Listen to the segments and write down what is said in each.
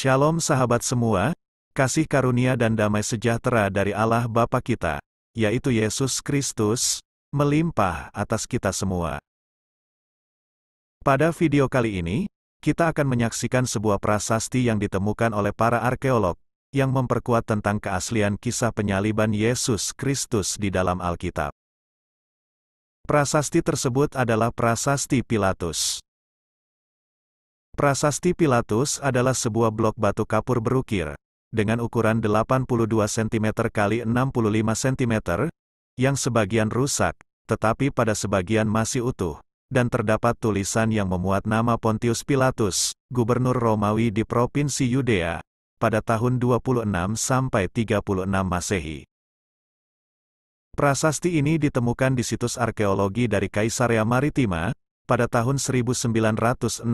Shalom sahabat semua, kasih karunia dan damai sejahtera dari Allah Bapa kita, yaitu Yesus Kristus, melimpah atas kita semua. Pada video kali ini, kita akan menyaksikan sebuah prasasti yang ditemukan oleh para arkeolog, yang memperkuat tentang keaslian kisah penyaliban Yesus Kristus di dalam Alkitab. Prasasti tersebut adalah Prasasti Pilatus. Prasasti Pilatus adalah sebuah blok batu kapur berukir, dengan ukuran 82 cm x 65 cm, yang sebagian rusak, tetapi pada sebagian masih utuh, dan terdapat tulisan yang memuat nama Pontius Pilatus, gubernur Romawi di Provinsi Yudea, pada tahun 26 sampai 36 Masehi. Prasasti ini ditemukan di situs arkeologi dari Kaisarea Maritima, pada tahun 1961.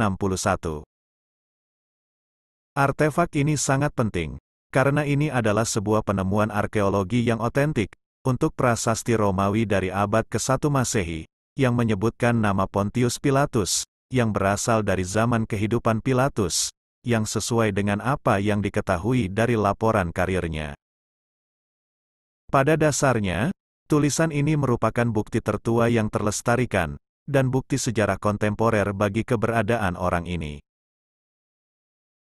Artefak ini sangat penting, karena ini adalah sebuah penemuan arkeologi yang otentik, untuk prasasti Romawi dari abad ke-1 Masehi, yang menyebutkan nama Pontius Pilatus, yang berasal dari zaman kehidupan Pilatus, yang sesuai dengan apa yang diketahui dari laporan karirnya. Pada dasarnya, tulisan ini merupakan bukti tertua yang terlestarikan, dan bukti sejarah kontemporer bagi keberadaan orang ini.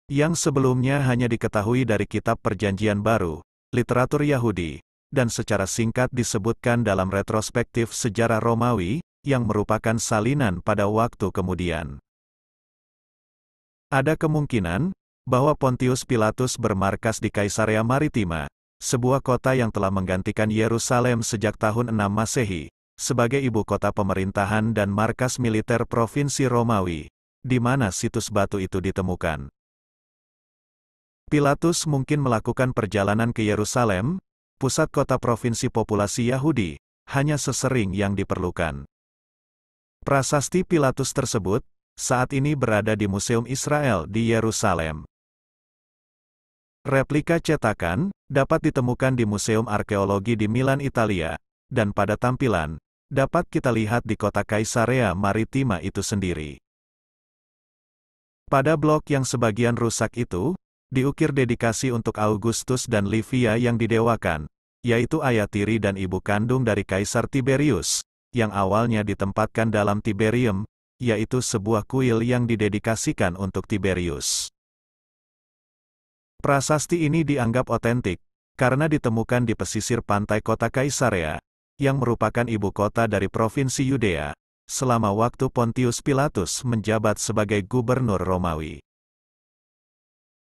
Yang sebelumnya hanya diketahui dari kitab Perjanjian Baru, literatur Yahudi, dan secara singkat disebutkan dalam retrospektif sejarah Romawi, yang merupakan salinan pada waktu kemudian. Ada kemungkinan, bahwa Pontius Pilatus bermarkas di Kaisarea Maritima, sebuah kota yang telah menggantikan Yerusalem sejak tahun 6 Masehi, sebagai ibu kota pemerintahan dan markas militer Provinsi Romawi, di mana situs batu itu ditemukan. Pilatus mungkin melakukan perjalanan ke Yerusalem, pusat kota provinsi populasi Yahudi, hanya sesering yang diperlukan. Prasasti Pilatus tersebut, saat ini berada di Museum Israel di Yerusalem. Replika cetakan, dapat ditemukan di Museum Arkeologi di Milan, Italia, dan pada tampilan, dapat kita lihat di kota Kaisarea Maritima itu sendiri. Pada blok yang sebagian rusak itu, diukir dedikasi untuk Augustus dan Livia yang didewakan, yaitu ayah tiri dan ibu kandung dari Kaisar Tiberius, yang awalnya ditempatkan dalam Tiberium, yaitu sebuah kuil yang didedikasikan untuk Tiberius. Prasasti ini dianggap otentik, karena ditemukan di pesisir pantai kota Kaisarea, yang merupakan ibu kota dari Provinsi Yudea, selama waktu Pontius Pilatus menjabat sebagai gubernur Romawi.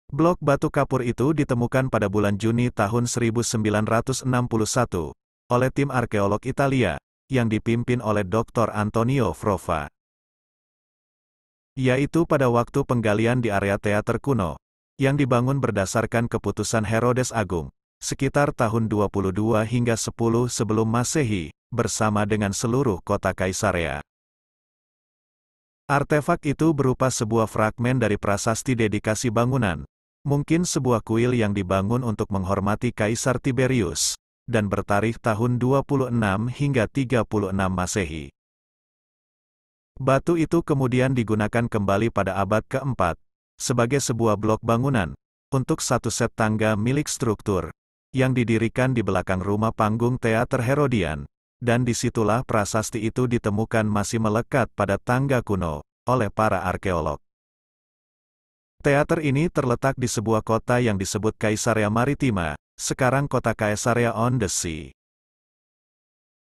Blok batu kapur itu ditemukan pada bulan Juni tahun 1961, oleh tim arkeolog Italia, yang dipimpin oleh Dr. Antonio Frova. Yaitu pada waktu penggalian di area teater kuno, yang dibangun berdasarkan keputusan Herodes Agung, sekitar tahun 22 hingga 10 sebelum Masehi, bersama dengan seluruh kota Kaisarea. Artefak itu berupa sebuah fragmen dari prasasti dedikasi bangunan, mungkin sebuah kuil yang dibangun untuk menghormati Kaisar Tiberius, dan bertarikh tahun 26 hingga 36 Masehi. Batu itu kemudian digunakan kembali pada abad ke-4, sebagai sebuah blok bangunan, untuk satu set tangga milik struktur, yang didirikan di belakang rumah panggung teater Herodian, dan disitulah prasasti itu ditemukan masih melekat pada tangga kuno, oleh para arkeolog. Teater ini terletak di sebuah kota yang disebut Kaisarea Maritima, sekarang kota Caesarea on the Sea.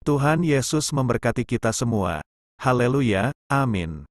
Tuhan Yesus memberkati kita semua. Haleluya, amin.